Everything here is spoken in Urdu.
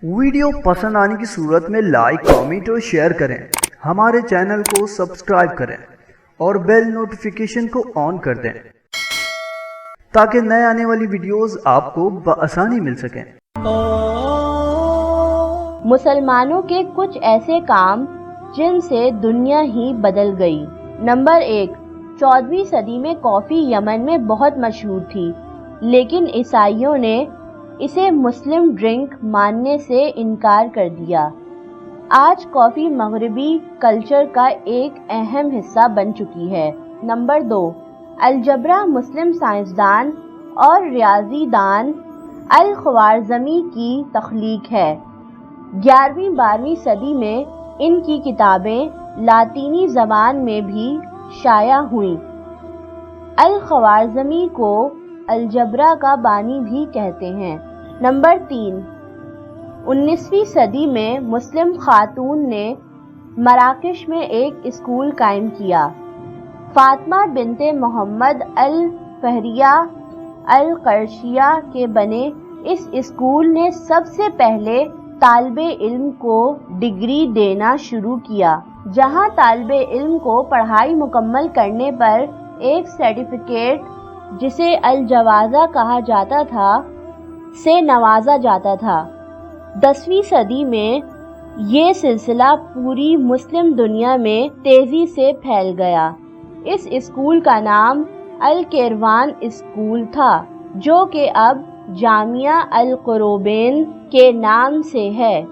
ویڈیو پسند آنے کی صورت میں لائک، کامنٹ اور شیئر کریں۔ ہمارے چینل کو سبسکرائب کریں اور بیل نوٹیفیکیشن کو آن کر دیں تاکہ نئے آنے والی ویڈیوز آپ کو بآسانی مل سکیں۔ مسلمانوں کے کچھ ایسے کام جن سے دنیا ہی بدل گئی۔ نمبر 1، 14ویں صدی میں کافی یمن میں بہت مشہور تھی، لیکن عیسائیوں نے اسے مسلم ڈرنک ماننے سے انکار کر دیا۔ آج کافی مغربی کلچر کا ایک اہم حصہ بن چکی ہے۔ نمبر 2، الجبرا مسلم سائنسدان اور ریاضی دان الخوارزمی کی تخلیق ہے۔ 11ویں 12ویں صدی میں ان کی کتابیں لاطینی زبان میں بھی شائع ہوئیں۔ الخوارزمی کو الجبرا کا بانی بھی کہتے ہیں۔ نمبر 3، 19ویں صدی میں مسلم خاتون نے مراکش میں ایک اسکول قائم کیا۔ فاطمہ بنت محمد الفہریہ القرشیہ کے بنے اس اسکول نے سب سے پہلے طالب علم کو ڈگری دینا شروع کیا، جہاں طالب علم کو پڑھائی مکمل کرنے پر ایک سرٹیفکیٹ، جسے الجوازہ کہا جاتا تھا، سے نوازا جاتا تھا۔ 10ویں صدی میں یہ سلسلہ پوری مسلم دنیا میں تیزی سے پھیل گیا۔ اس اسکول کا نام الکیروان اسکول تھا، جو کہ اب جامعہ القروبین کے نام سے ہے۔